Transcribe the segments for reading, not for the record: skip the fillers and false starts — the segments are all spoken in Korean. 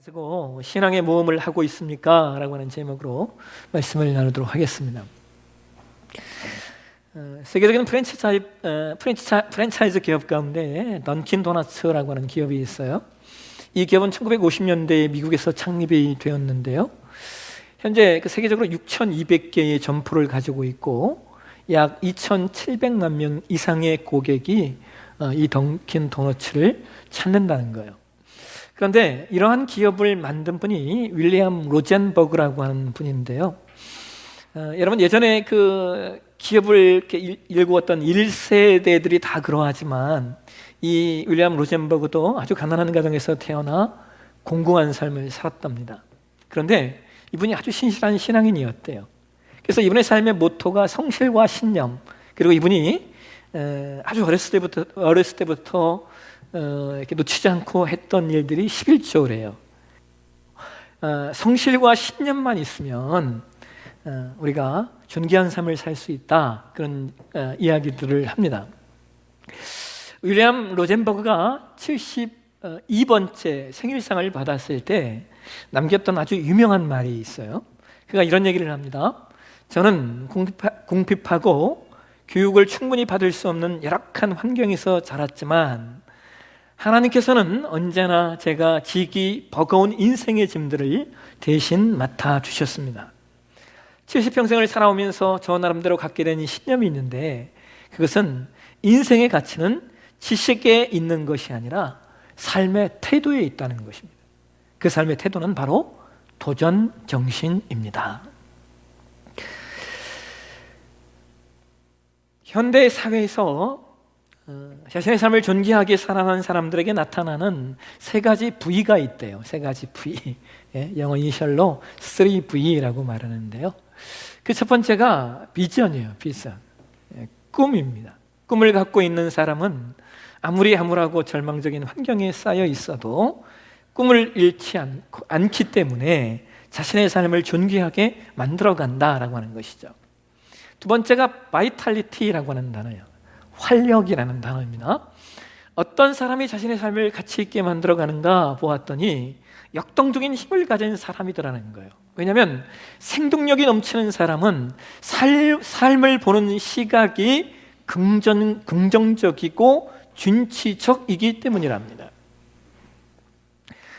가지고 신앙의 모험을 하고 있습니까? 라고 하는 제목으로 말씀을 나누도록 하겠습니다. 세계적인 프랜차이즈 기업 가운데 던킨 도너츠라고 하는 기업이 있어요. 이 기업은 1950년대에 미국에서 창립이 되었는데요. 현재 세계적으로 6,200개의 점포를 가지고 있고 약 2,700만 명 이상의 고객이 이 던킨 도너츠를 찾는다는 거예요. 그런데 이러한 기업을 만든 분이 윌리엄 로젠버그라고 하는 분인데요. 여러분 예전에 그 기업을 이렇게 일구었던 1세대들이 다 그러하지만 이 윌리엄 로젠버그도 아주 가난한 가정에서 태어나 공공한 삶을 살았답니다. 그런데 이분이 아주 신실한 신앙인이었대요. 그래서 이분의 삶의 모토가 성실과 신념, 그리고 이분이 아주 어렸을 때부터 이렇게 놓치지 않고 했던 일들이 11조래요. 성실과 신념만 있으면 우리가 존귀한 삶을 살 수 있다, 그런 이야기들을 합니다. 윌리엄 로젠버그가 72번째 생일상을 받았을 때 남겼던 아주 유명한 말이 있어요. 그가 이런 얘기를 합니다. 저는 궁핍하고 교육을 충분히 받을 수 없는 열악한 환경에서 자랐지만 하나님께서는 언제나 제가 지기 버거운 인생의 짐들을 대신 맡아주셨습니다. 70평생을 살아오면서 저 나름대로 갖게 된 신념이 있는데, 그것은 인생의 가치는 지식에 있는 것이 아니라 삶의 태도에 있다는 것입니다. 그 삶의 태도는 바로 도전 정신입니다. 현대 사회에서 자신의 삶을 존귀하게 살아가는 사람들에게 나타나는 세 가지 V가 있대요. 세 가지 V. 영어 이니셜로 3V라고 말하는데요. 그 첫 번째가 비전이에요. 비전. 꿈입니다. 꿈을 갖고 있는 사람은 아무리 암울하고 절망적인 환경에 쌓여 있어도 꿈을 잃지 않기 때문에 자신의 삶을 존귀하게 만들어간다라고 하는 것이죠. 두 번째가 바이탈리티라고 하는 단어예요. 활력이라는 단어입니다. 어떤 사람이 자신의 삶을 가치 있게 만들어가는가 보았더니 역동적인 힘을 가진 사람이더라는 거예요. 왜냐하면 생동력이 넘치는 사람은 삶을 보는 시각이 긍정적이고 준치적이기 때문이랍니다.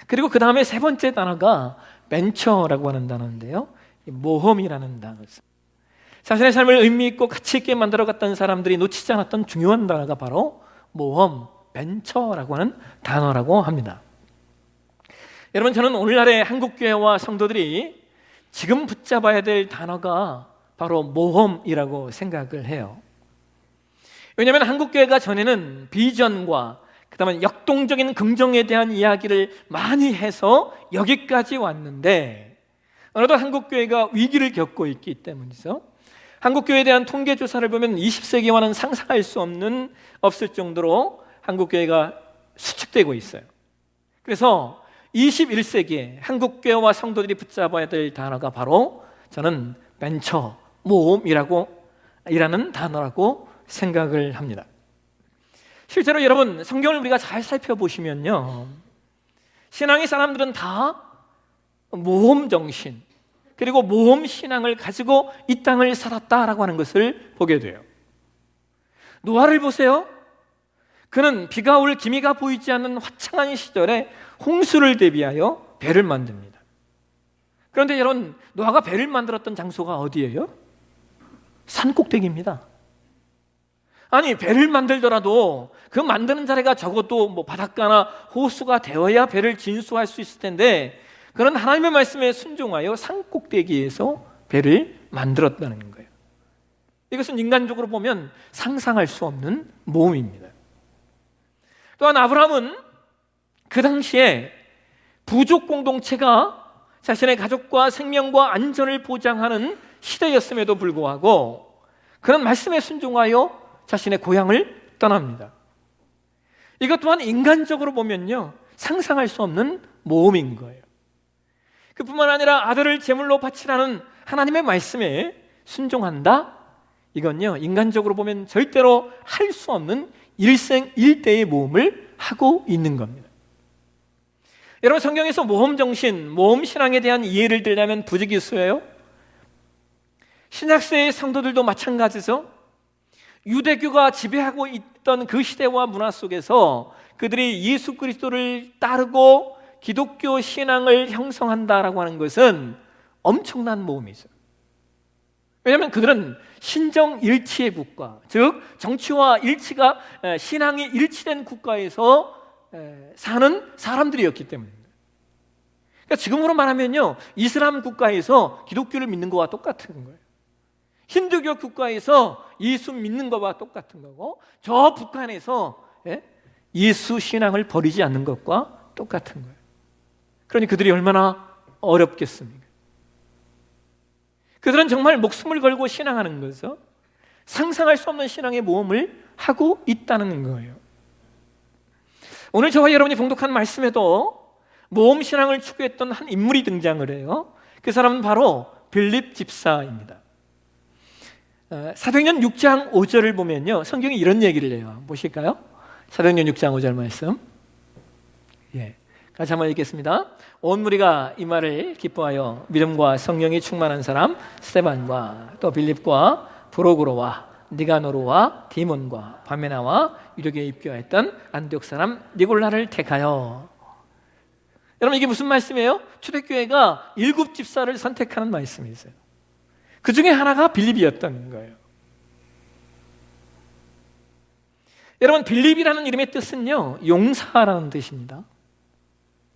그리고 그 다음에 세 번째 단어가 벤처라고 하는 단어인데요, 모험이라는 단어입니다. 자신의 삶을 의미 있고 가치 있게 만들어갔던 사람들이 놓치지 않았던 중요한 단어가 바로 모험, 벤처라고 하는 단어라고 합니다. 여러분, 저는 오늘날의 한국교회와 성도들이 지금 붙잡아야 될 단어가 바로 모험이라고 생각을 해요. 왜냐하면 한국교회가 전에는 비전과 그 다음에 역동적인 긍정에 대한 이야기를 많이 해서 여기까지 왔는데, 어느덧 한국교회가 위기를 겪고 있기 때문이죠. 한국교회에 대한 통계조사를 보면 20세기와는 상상할 수 없을 정도로 한국교회가 수축되고 있어요. 그래서 21세기에 한국교회와 성도들이 붙잡아야 될 단어가 바로 저는 벤처, 모험이라는 단어라고 생각을 합니다. 실제로 여러분, 성경을 우리가 잘 살펴보시면요, 신앙의 사람들은 다 모험 정신, 그리고 모험 신앙을 가지고 이 땅을 살았다라고 하는 것을 보게 돼요. 노아를 보세요. 그는 비가 올 기미가 보이지 않는 화창한 시절에 홍수를 대비하여 배를 만듭니다. 그런데 여러분, 노아가 배를 만들었던 장소가 어디예요? 산꼭대기입니다. 아니, 배를 만들더라도 그 만드는 자리가 적어도 바닷가나 호수가 되어야 배를 진수할 수 있을 텐데, 그런 하나님의 말씀에 순종하여 산꼭대기에서 배를 만들었다는 거예요. 이것은 인간적으로 보면 상상할 수 없는 모험입니다. 또한 아브라함은 그 당시에 부족 공동체가 자신의 가족과 생명과 안전을 보장하는 시대였음에도 불구하고 그런 말씀에 순종하여 자신의 고향을 떠납니다. 이것 또한 인간적으로 보면요, 상상할 수 없는 모험인 거예요. 그뿐만 아니라 아들을 제물로 바치라는 하나님의 말씀에 순종한다? 이건요, 인간적으로 보면 절대로 할 수 없는 일생일대의 모험을 하고 있는 겁니다. 여러분, 성경에서 모험 정신, 모험 신앙에 대한 이해를 들려면 부지기수예요. 신약시대의 성도들도 마찬가지죠. 유대교가 지배하고 있던 그 시대와 문화 속에서 그들이 예수 그리스도를 따르고 기독교 신앙을 형성한다라고 하는 것은 엄청난 모험이죠. 왜냐하면 그들은 신정일치의 국가, 즉 정치와 일치가 신앙이 일치된 국가에서 사는 사람들이었기 때문입니다. 그러니까 지금으로 말하면요, 이슬람 국가에서 기독교를 믿는 것과 똑같은 거예요. 힌두교 국가에서 예수 믿는 것과 똑같은 거고, 저 북한에서 예수 신앙을 버리지 않는 것과 똑같은 거예요. 그러니 그들이 얼마나 어렵겠습니까? 그들은 정말 목숨을 걸고 신앙하는 거죠. 상상할 수 없는 신앙의 모험을 하고 있다는 거예요. 오늘 저와 여러분이 봉독한 말씀에도 모험 신앙을 추구했던 한 인물이 등장을 해요. 그 사람은 바로 빌립 집사입니다. 사도행전 6장 5절을 보면요, 성경이 이런 얘기를 해요. 보실까요? 사도행전 6장 5절 말씀. 같이 한번 읽겠습니다. 온 무리가 이 말을 기뻐하여 믿음과 성령이 충만한 사람 스데반과 또 빌립과 브로그로와 니가노르와 디몬과 바메나와 유력에 입교했던 안디옥 사람 니골라를 택하여. 여러분, 이게 무슨 말씀이에요? 초대교회가 7 집사를 선택하는 말씀이 있어요. 그 중에 하나가 빌립이었던 거예요. 여러분, 빌립이라는 이름의 뜻은요, 용사라는 뜻입니다.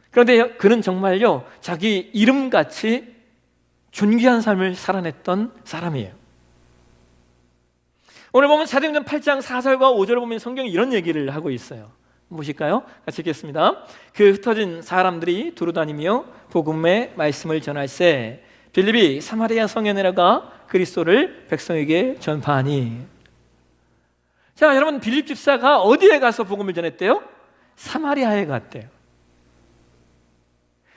그런데 그는 정말요, 자기 이름같이 존귀한 삶을 살아냈던 사람이에요. 오늘 보면 사도행전 8장 4절과 5절을 보면 성경이 이런 얘기를 하고 있어요. 보실까요? 같이 읽겠습니다. 그 흩어진 사람들이 두루다니며 복음의 말씀을 전할세 빌립이 사마리아 성에 내려가 그리스도를 백성에게 전파하니. 자, 여러분, 빌립 집사가 어디에 가서 복음을 전했대요? 사마리아에 갔대요.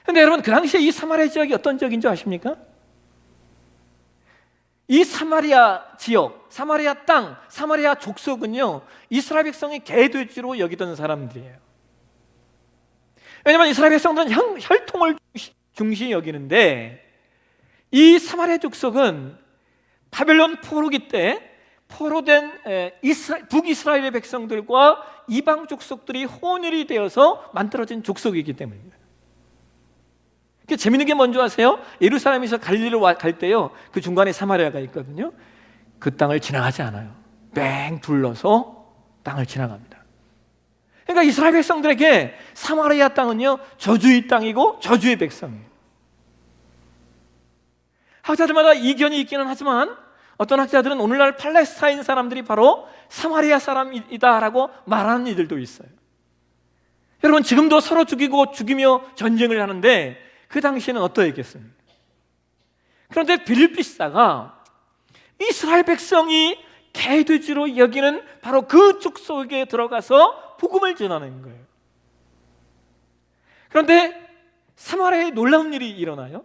근데 여러분, 그 당시에 이 사마리아 지역이 어떤 지역인 줄 아십니까? 이 사마리아 지역, 사마리아 땅, 사마리아 족속은요, 이스라엘 백성이 개돼지로 여기던 사람들이에요. 왜냐하면 이스라엘 백성들은 혈통을 중시 여기는데, 이 사마리아 족속은 바벨론 포로기 때 포로된 북이스라엘의 백성들과 이방 족속들이 혼혈이 되어서 만들어진 족속이기 때문입니다. 재밌는 게 뭔지 아세요? 예루살렘에서 갈릴리로 갈 때요, 그 중간에 사마리아가 있거든요. 그 땅을 지나가지 않아요. 뺑 둘러서 땅을 지나갑니다. 그러니까 이스라엘 백성들에게 사마리아 땅은요, 저주의 땅이고 저주의 백성이에요. 학자들마다 이견이 있기는 하지만 어떤 학자들은 오늘날 팔레스타인 사람들이 바로 사마리아 사람이다라고 말하는 이들도 있어요. 여러분, 지금도 서로 죽이며 전쟁을 하는데 그 당시에는 어떠했겠습니까? 그런데 빌립 집사가 이스라엘 백성이 개돼지로 여기는 바로 그 족속에 들어가서 복음을 전하는 거예요. 그런데 사마리아에 놀라운 일이 일어나요.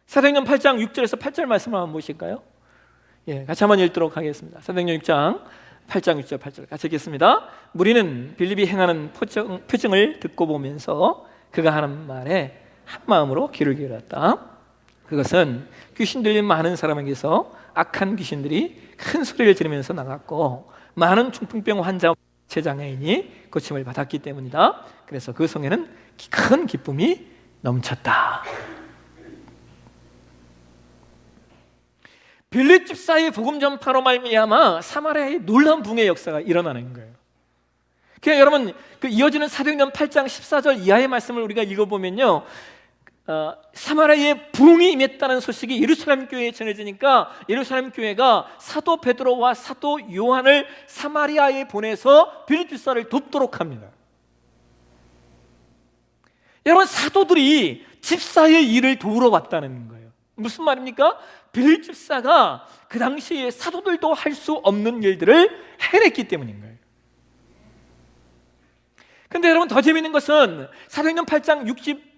사도행전 8장 6절에서 8절 말씀을 한번 보실까요? 같이 한번 읽도록 하겠습니다. 사도행전 6장 8장 6절 8절 같이 읽겠습니다. 무리는 빌립이 행하는 표징을 듣고 보면서 그가 하는 말에 한 마음으로 귀를 기울였다. 그것은 귀신 들린 많은 사람에게서 악한 귀신들이 큰 소리를 지르면서 나갔고 많은 중풍병 환자와 제장애인이 고침을 받았기 때문이다. 그래서 그 성에는 큰 기쁨이 넘쳤다. 빌립 집사의 복음 전파로 말미암아 사마리아의 놀라운 붕의 역사가 일어나는 거예요. 그러니까 여러분, 그 이어지는 사도행전 8장 14절 이하의 말씀을 우리가 읽어보면요, 사마리아에 붕이 임했다는 소식이 예루살렘 교회에 전해지니까 예루살렘 교회가 사도 베드로와 사도 요한을 사마리아에 보내서 빌립 집사를 돕도록 합니다. 여러분, 사도들이 집사의 일을 도우러 왔다는 거예요. 무슨 말입니까? 빌립 집사가 그 당시에 사도들도 할 수 없는 일들을 해냈기 때문인 거예요. 근데 여러분, 더 재미있는 것은 사도행전 8장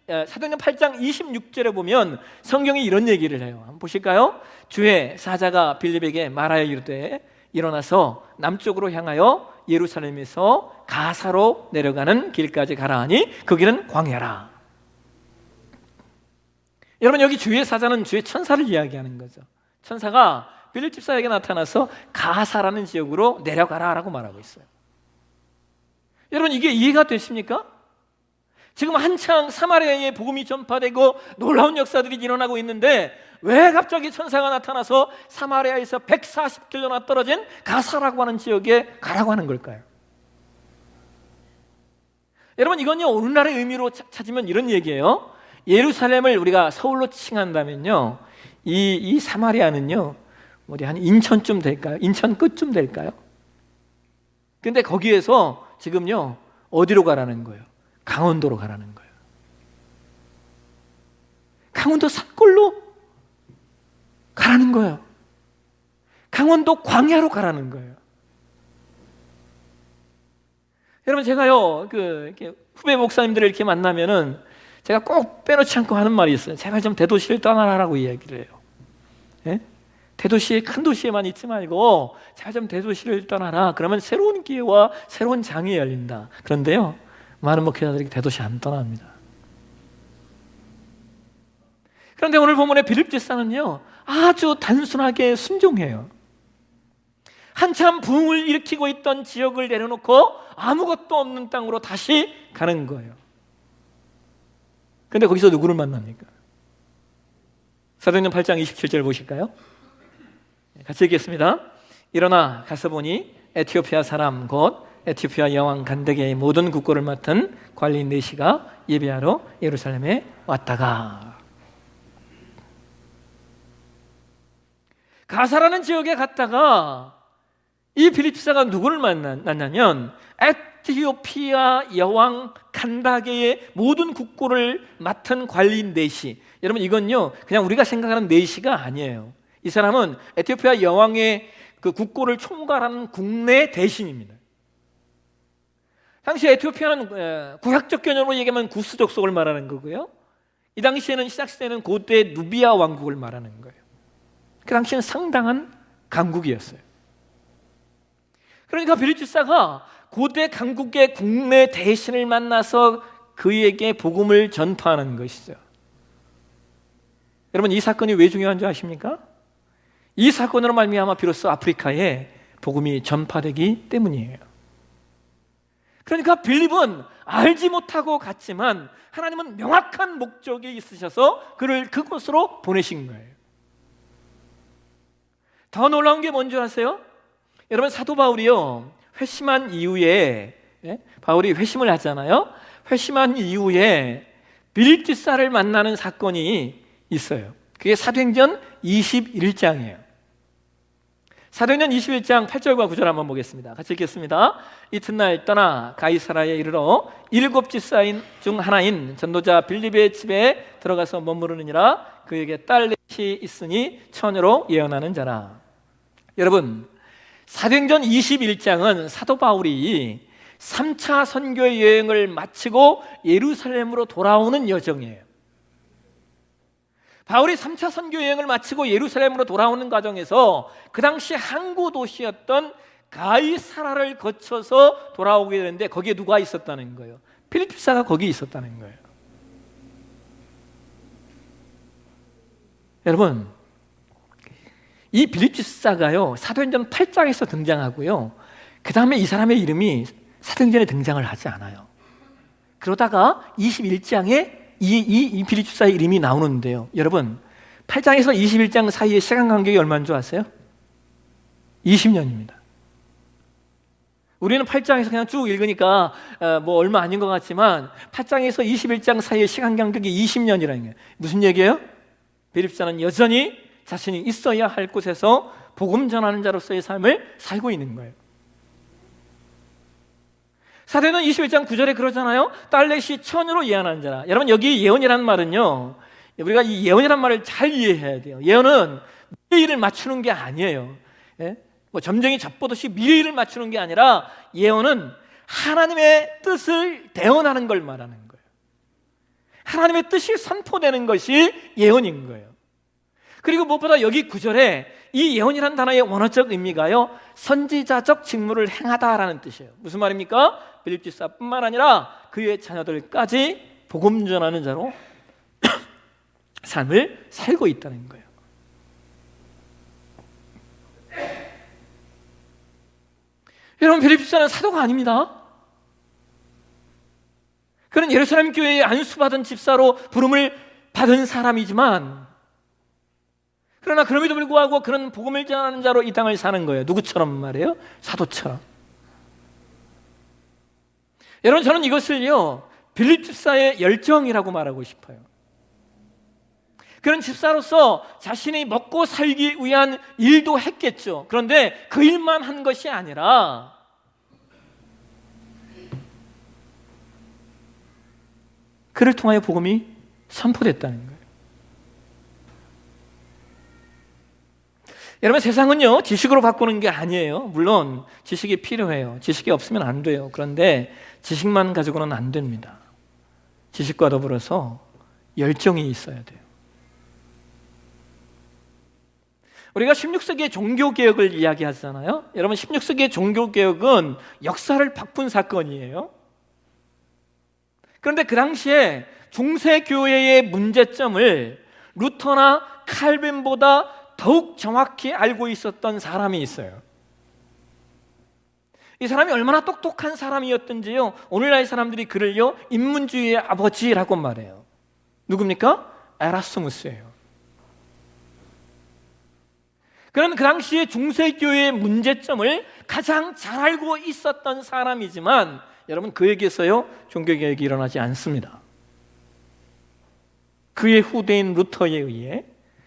26절에 보면 성경이 이런 얘기를 해요. 한번 보실까요? 주의 사자가 빌립에게 말하여 이르되 일어나서 남쪽으로 향하여 예루살렘에서 가사로 내려가는 길까지 가라 하니 그 길은 광야라. 여러분, 여기 주의 사자는 주의 천사를 이야기하는 거죠. 천사가 빌립 집사에게 나타나서 가사라는 지역으로 내려가라 라고 말하고 있어요. 여러분, 이게 이해가 되십니까? 지금 한창 사마리아에 복음이 전파되고 놀라운 역사들이 일어나고 있는데 왜 갑자기 천사가 나타나서 사마리아에서 140km나 떨어진 가사라고 하는 지역에 가라고 하는 걸까요? 여러분, 이건요, 오늘날의 의미로 찾으면 이런 얘기예요. 예루살렘을 우리가 서울로 칭한다면요, 이 사마리아는요, 어디 한 인천쯤 될까요? 인천 끝쯤 될까요? 근데 거기에서 지금요, 어디로 가라는 거예요? 강원도로 가라는 거예요. 강원도 산골로 가라는 거예요. 강원도 광야로 가라는 거예요. 여러분, 제가요, 이렇게 후배 목사님들을 이렇게 만나면은 제가 꼭 빼놓지 않고 하는 말이 있어요. 제발 좀 대도시를 떠나라라고 이야기를 해요. 예? 대도시에, 큰 도시에만 있지 말고 제발 좀 대도시를 떠나라. 그러면 새로운 기회와 새로운 장이 열린다. 그런데요, 많은 목회자들이 대도시 안 떠납니다. 그런데 오늘 본문의 빌립 집사는요, 아주 단순하게 순종해요. 한참 부흥을 일으키고 있던 지역을 내려놓고 아무것도 없는 땅으로 다시 가는 거예요. 그런데 거기서 누구를 만납니까? 사도행전 8장 27절 보실까요? 같이 읽겠습니다. 일어나 가서 보니 에티오피아 사람 곧 에티오피아 여왕 간데게의 모든 국고를 맡은 관리인 네시가 예배하러 예루살렘에 왔다가, 가사라는 지역에 갔다가 이 빌립 집사가 누구를 만났냐면 에티오피아 여왕 간다게의 모든 국고를 맡은 관리인 네시. 여러분, 이건요, 그냥 우리가 생각하는 네시가 아니에요. 이 사람은 에티오피아 여왕의 그 국고를 총괄하는 국내 대신입니다. 당시 에티오피아는 구약적 개념으로 얘기하면 구스족 속을 말하는 거고요. 이 당시에는, 시작시대는 고대 누비아 왕국을 말하는 거예요. 그 당시에는 상당한 강국이었어요. 그러니까 빌립 집사가 고대 강국의 국내 대신을 만나서 그에게 복음을 전파하는 것이죠. 여러분, 이 사건이 왜 중요한 줄 아십니까? 이 사건으로 말미암아 비로소 아프리카에 복음이 전파되기 때문이에요. 그러니까 빌립은 알지 못하고 갔지만 하나님은 명확한 목적이 있으셔서 그를 그곳으로 보내신 거예요. 더 놀라운 게 뭔지 아세요? 여러분, 사도 바울이요, 회심한 이후에, 바울이 회심을 하잖아요. 회심한 이후에 빌립 집사를 만나는 사건이 있어요. 그게 사도행전 21장이에요. 사도행전 21장 8절과 9절 한번 보겠습니다. 같이 읽겠습니다. 이튿날 떠나 가이사라에 이르러 7 집사인 중 하나인 전도자 빌립의 집에 들어가서 머무르느니라. 그에게 딸 넷이 있으니 처녀로 예언하는 자라. 여러분, 사도행전 21장은 사도 바울이 3차 선교 여행을 마치고 예루살렘으로 돌아오는 여정이에요. 바울이 3차 선교 여행을 마치고 예루살렘으로 돌아오는 과정에서 그 당시 항구 도시였던 가이사라를 거쳐서 돌아오게 되는데 거기에 누가 있었다는 거예요? 빌립 집사가 거기 있었다는 거예요. 여러분, 이 빌립 집사가요, 사도행전 8장에서 등장하고요, 그 다음에 이 사람의 이름이 사도행전에 등장을 하지 않아요. 그러다가 21장에 이 빌립 집사의 이름이 나오는데요, 여러분, 8장에서 21장 사이의 시간 간격이 얼마인 줄 아세요? 20년입니다. 우리는 8장에서 그냥 쭉 읽으니까 뭐 얼마 아닌 것 같지만 8장에서 21장 사이의 시간 간격이 20년이라는 거예요. 무슨 얘기예요? 빌립 집사는 여전히 자신이 있어야 할 곳에서 복음 전하는 자로서의 삶을 살고 있는 거예요. 사도행전 21장 9절에 그러잖아요. 딸 넷이 처녀로 예언하는 자라. 여러분, 여기 예언이라는 말은요, 우리가 이 예언이라는 말을 잘 이해해야 돼요. 예언은 미래일을 맞추는 게 아니에요. 예? 뭐 점쟁이 젖보듯이 미래일을 맞추는 게 아니라 예언은 하나님의 뜻을 대언하는 걸 말하는 거예요. 하나님의 뜻이 선포되는 것이 예언인 거예요. 그리고 무엇보다 여기 9절에 이 예언이라는 단어의 원어적 의미가요, 선지자적 직무를 행하다라는 뜻이에요. 무슨 말입니까? 빌립 집사뿐만 아니라 그의 자녀들까지 복음 전하는 자로 삶을 살고 있다는 거예요. 여러분, 빌립 집사는 사도가 아닙니다. 그는 예루살렘 교회에 안수받은 집사로 부름을 받은 사람이지만, 그러나 그럼에도 불구하고 그는 복음을 전하는 자로 이 땅을 사는 거예요. 누구처럼 말이에요? 사도처럼. 여러분, 저는 이것을요, 빌립 집사의 열정이라고 말하고 싶어요. 그런 집사로서 자신이 먹고 살기 위한 일도 했겠죠. 그런데 그 일만 한 것이 아니라 그를 통하여 복음이 선포됐다는 거예요. 여러분, 세상은요, 지식으로 바꾸는 게 아니에요. 물론 지식이 필요해요. 지식이 없으면 안 돼요. 그런데 지식만 가지고는 안 됩니다. 지식과 더불어서 열정이 있어야 돼요. 우리가 16세기의 종교개혁을 이야기하잖아요. 여러분, 16세기의 종교개혁은 역사를 바꾼 사건이에요. 그런데 그 당시에 중세교회의 문제점을 루터나 칼빈보다 더욱 정확히 알고 있었던 사람이 있어요. 이 사람이 얼마나 똑똑한 사람이었던지요, 오늘날 사람들이 그를요, 인문주의의 아버지라고 말해요. 누굽니까? 에라스무스예요. 그는 그 당시에 중세교회의 문제점을 가장 잘 알고 있었던 사람이지만, 여러분, 그에게서요, 종교개혁이 일어나지 않습니다. 그의 후대인 루터에 의해,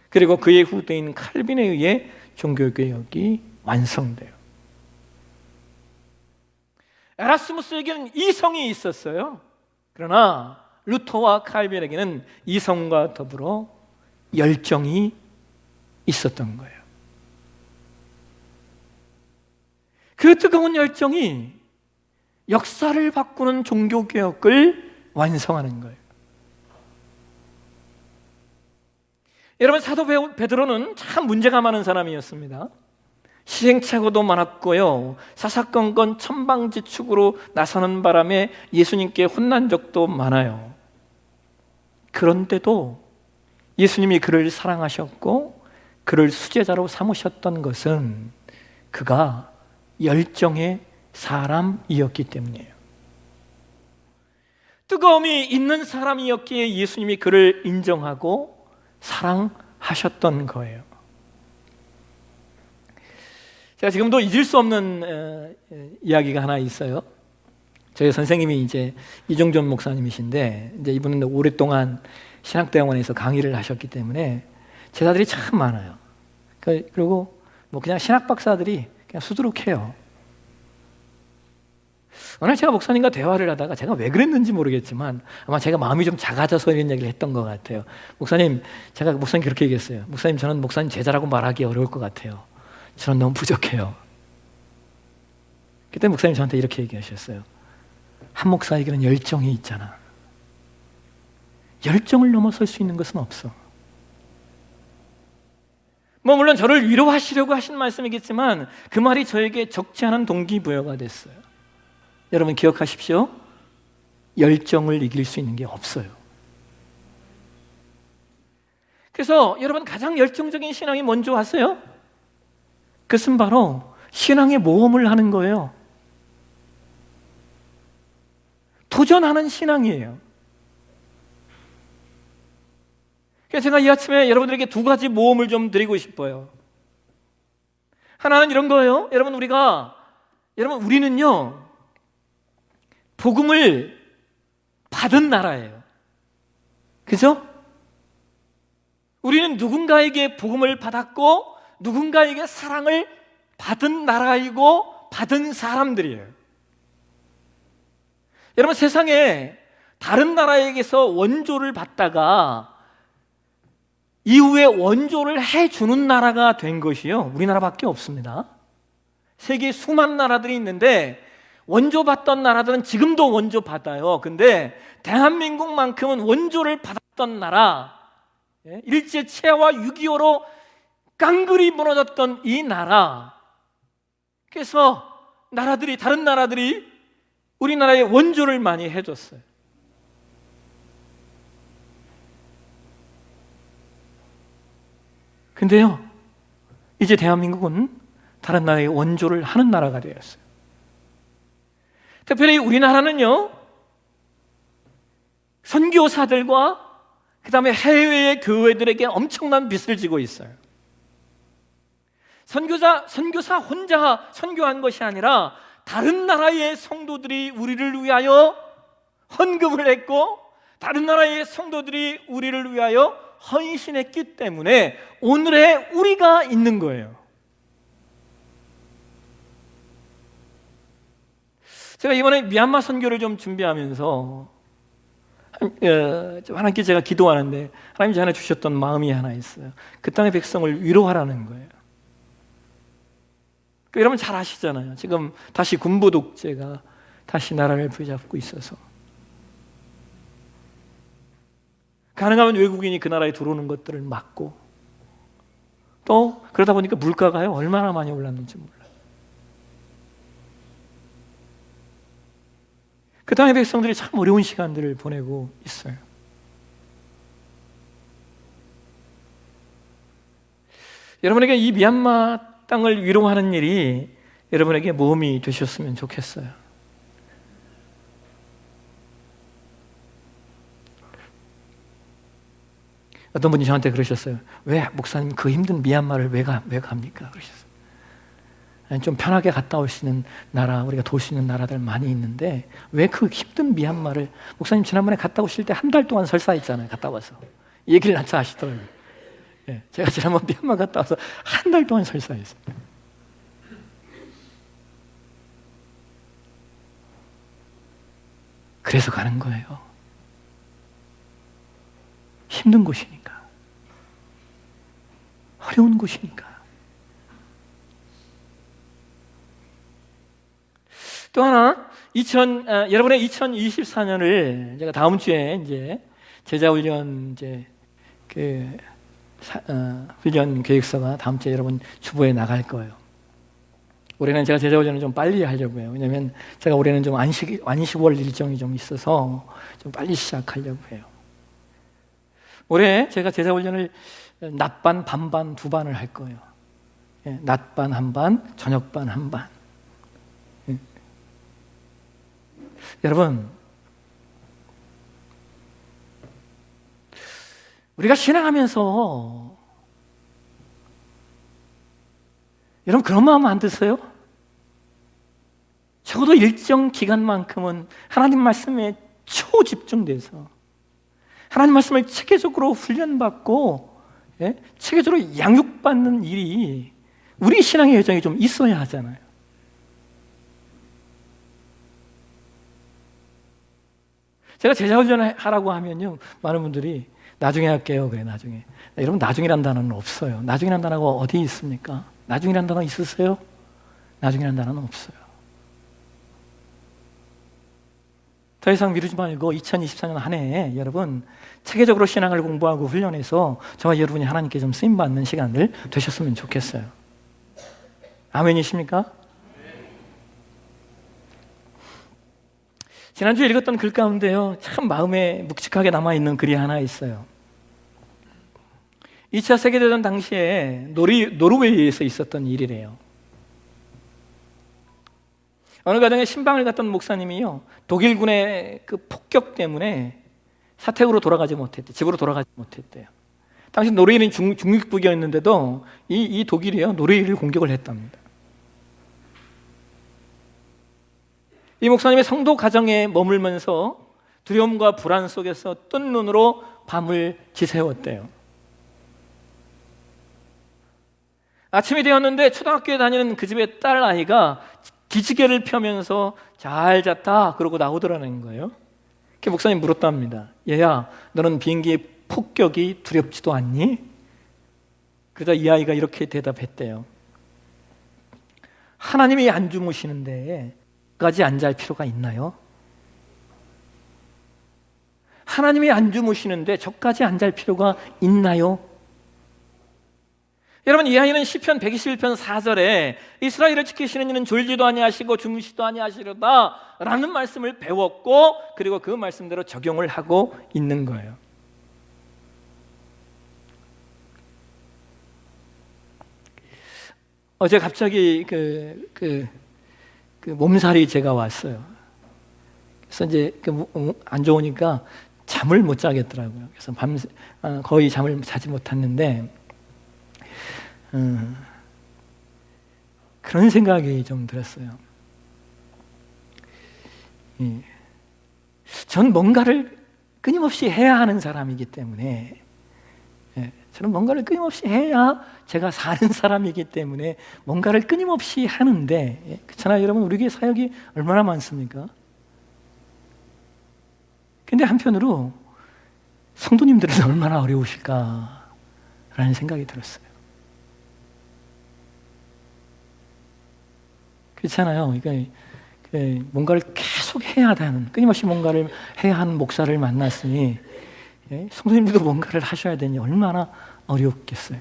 그리고 그의 후대인 칼빈에 의해 종교개혁이 완성돼요. 에라스무스에게는 이성이 있었어요. 그러나 루터와 칼빈에게는 이성과 더불어 열정이 있었던 거예요. 그 뜨거운 열정이 역사를 바꾸는 종교개혁을 완성하는 거예요. 여러분, 사도 베드로는 참 문제가 많은 사람이었습니다. 시행착오도 많았고요, 사사건건 천방지축으로 나서는 바람에 예수님께 혼난 적도 많아요. 그런데도 예수님이 그를 사랑하셨고 그를 수제자로 삼으셨던 것은 그가 열정의 사람이었기 때문이에요. 뜨거움이 있는 사람이었기에 예수님이 그를 인정하고 사랑하셨던 거예요. 제가 지금도 잊을 수 없는 이야기가 하나 있어요. 저희 선생님이 이제 이종전 목사님이신데, 이제 이분은 오랫동안 신학대학원에서 강의를 하셨기 때문에 제자들이 참 많아요. 그리고 뭐 그냥 신학 박사들이 그냥 수두룩해요. 오늘 제가 목사님과 대화를 하다가 제가 왜 그랬는지 모르겠지만 아마 제가 마음이 좀 작아져서 이런 얘기를 했던 것 같아요. 목사님, 제가 목사님 그렇게 얘기했어요. 목사님, 저는 목사님 제자라고 말하기 어려울 것 같아요. 저는 너무 부족해요. 그때 목사님 저한테 이렇게 얘기하셨어요. 한 목사에게는 열정이 있잖아. 열정을 넘어설 수 있는 것은 없어. 뭐 물론 저를 위로하시려고 하신 말씀이겠지만 그 말이 저에게 적지 않은 동기부여가 됐어요. 여러분, 기억하십시오. 열정을 이길 수 있는 게 없어요. 그래서 여러분, 가장 열정적인 신앙이 뭔지 아세요? 그것은 바로 신앙의 모험을 하는 거예요. 도전하는 신앙이에요. 그래서 제가 이 아침에 여러분들에게 두 가지 모험을 좀 드리고 싶어요. 하나는 이런 거예요. 우리는요, 복음을 받은 나라예요. 그죠? 우리는 누군가에게 복음을 받았고 누군가에게 사랑을 받은 나라이고 받은 사람들이에요. 여러분, 세상에 다른 나라에게서 원조를 받다가 이후에 원조를 해주는 나라가 된 것이요, 우리나라밖에 없습니다. 세계에 수많은 나라들이 있는데 원조 받던 나라들은 지금도 원조 받아요. 근데 대한민국만큼은 원조를 받았던 나라, 일제 치하와 6.25로 깡그리 무너졌던 이 나라, 그래서 다른 나라들이 우리나라에 원조를 많이 해줬어요. 근데요, 이제 대한민국은 다른 나라의 원조를 하는 나라가 되었어요. 특별히 우리나라는요, 선교사들과 그 다음에 해외의 교회들에게 엄청난 빚을 지고 있어요. 선교사 혼자 선교한 것이 아니라 다른 나라의 성도들이 우리를 위하여 헌금을 했고, 다른 나라의 성도들이 우리를 위하여 헌신했기 때문에 오늘의 우리가 있는 거예요. 제가 이번에 미얀마 선교를 좀 준비하면서 하나님께 제가 기도하는데 하나님이 저한테 주셨던 마음이 하나 있어요. 그 땅의 백성을 위로하라는 거예요. 여러분 잘 아시잖아요. 지금 다시 군부 독재가 다시 나라를 부여잡고 있어서 가능하면 외국인이 그 나라에 들어오는 것들을 막고, 또 그러다 보니까 물가가요 얼마나 많이 올랐는지 몰라요. 그 땅의 백성들이 참 어려운 시간들을 보내고 있어요. 여러분에게 이 미얀마 땅을 위로하는 일이 여러분에게 모험이 되셨으면 좋겠어요. 어떤 분이 저한테 그러셨어요. 왜 목사님 그 힘든 미얀마를 왜 갑니까? 그러셨어요. 좀 편하게 갔다 올 수 있는 나라, 우리가 돌 수 있는 나라들 많이 있는데 왜 그 힘든 미얀마를, 목사님 지난번에 갔다 오실 때 한 달 동안 설사했잖아요. 갔다 와서 얘기를 나차 하시더라고요. 제가 지난번 미얀마 갔다 와서 한 달 동안 설사했어요. 그래서 가는 거예요. 힘든 곳이니까, 어려운 곳이니까. 또 하나, 여러분의 2024년을 제가 다음 주에 이제 제자훈련 훈련 계획서가 다음 주에 여러분 주보에 나갈 거예요. 올해는 제가 제자훈련을 좀 빨리 하려고 해요. 왜냐하면 제가 올해는 좀 안식월 일정이 좀 있어서 좀 빨리 시작하려고 해요. 올해 제가 제자훈련을 낮반, 밤반, 두 반을 할 거예요. 낮반 한 반, 저녁반 한 반. 여러분, 우리가 신앙하면서 여러분 그런 마음 안 드세요? 적어도 일정 기간만큼은 하나님 말씀에 초집중돼서 하나님 말씀을 체계적으로 훈련받고 체계적으로 양육받는 일이 우리 신앙의 여정이 좀 있어야 하잖아요. 제가 제자훈련을 하라고 하면요, 많은 분들이 나중에 할게요. 그래, 나중에. 여러분, 나중이란 단어는 없어요. 나중이란 단어가 어디 있습니까? 나중이란 단어 있으세요? 나중이란 단어는 없어요. 더 이상 미루지 말고 2024년 한 해 여러분 체계적으로 신앙을 공부하고 훈련해서 저와 여러분이 하나님께 좀 쓰임받는 시간들 되셨으면 좋겠어요. 아멘이십니까? 지난주에 읽었던 글 가운데요, 참 마음에 묵직하게 남아있는 글이 하나 있어요. 2차 세계대전 당시에 노르웨이에서 있었던 일이래요. 어느 가정에 신방을 갔던 목사님이요, 독일군의 그 폭격 때문에 사택으로 돌아가지 못했대. 집으로 돌아가지 못했대요. 당시 노르웨이는 중립국이었는데도 이 독일이요, 노르웨이를 공격을 했답니다. 이 목사님의 성도 가정에 머물면서 두려움과 불안 속에서 뜬 눈으로 밤을 지새웠대요. 아침이 되었는데 초등학교에 다니는 그 집의 딸 아이가 기지개를 펴면서 잘 잤다 그러고 나오더라는 거예요. 그 목사님 물었답니다. 얘야, 너는 비행기의 폭격이 두렵지도 않니? 그러자 이 아이가 이렇게 대답했대요. 하나님이 안 주무시는데 까지 안 잘 필요가 있나요? 하나님이 안 주무시는데 저까지 안 잘 필요가 있나요? 여러분, 이 아이는 시편 121편 4절에 이스라엘을 지키시는 이는 졸지도 아니하시고 주무시도 아니하시려다 라는 말씀을 배웠고, 그리고 그 말씀대로 적용을 하고 있는 거예요. 어제 갑자기 그 몸살이 제가 왔어요. 그래서 이제 안 좋으니까 잠을 못 자겠더라고요. 그래서 밤새 거의 잠을 자지 못했는데, 그런 생각이 좀 들었어요. 전 뭔가를 끊임없이 해야 하는 사람이기 때문에, 저는 뭔가를 끊임없이 해야 제가 사는 사람이기 때문에 뭔가를 끊임없이 하는데, 그렇잖아요 여러분. 우리 교회 사역이 얼마나 많습니까? 근데 한편으로 성도님들은 얼마나 어려우실까라는 생각이 들었어요. 그렇잖아요. 그러니까 뭔가를 계속 해야 하는, 끊임없이 뭔가를 해야 하는 목사를 만났으니 성도님들도 뭔가를 하셔야 되니 얼마나 어렵겠어요.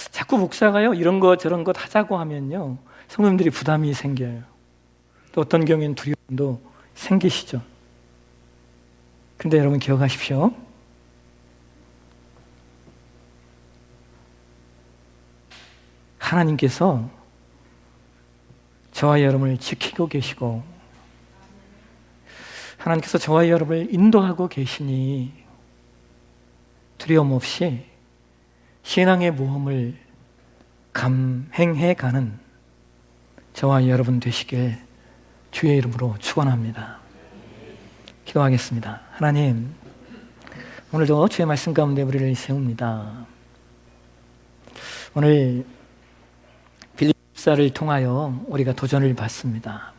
자꾸 목사가요 이런 것 저런 것 하자고 하면요 성도님들이 부담이 생겨요. 또 어떤 경우에는 두려움도 생기시죠. 근데 여러분 기억하십시오. 하나님께서 저와 여러분을 지키고 계시고, 하나님께서 저와 여러분을 인도하고 계시니 두려움 없이 신앙의 모험을 감행해 가는 저와 여러분 되시길 주의 이름으로 축원합니다. 기도하겠습니다. 하나님, 오늘도 주의 말씀 가운데 우리를 세웁니다. 오늘 빌립 집사를 통하여 우리가 도전을 받습니다.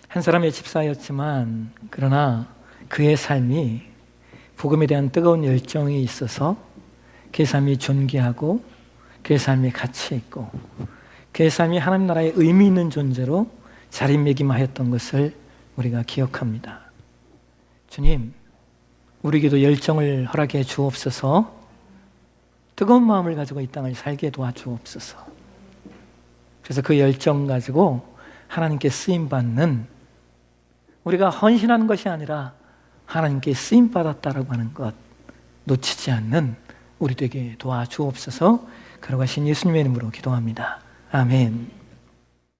한 사람의 집사였지만 그러나 그의 삶이 복음에 대한 뜨거운 열정이 있어서 그의 삶이 존귀하고 그의 삶이 가치 있고 그의 삶이 하나님 나라의 의미 있는 존재로 자리매김하였던 것을 우리가 기억합니다. 주님, 우리에게도 열정을 허락해 주옵소서. 뜨거운 마음을 가지고 이 땅을 살게 도와주옵소서. 그래서 그 열정 가지고 하나님께 쓰임받는, 우리가 헌신하는 것이 아니라 하나님께 쓰임받았다라고 하는 것 놓치지 않는 우리 되게 도와주옵소서. 걸어가신 예수님의 이름으로 기도합니다. 아멘.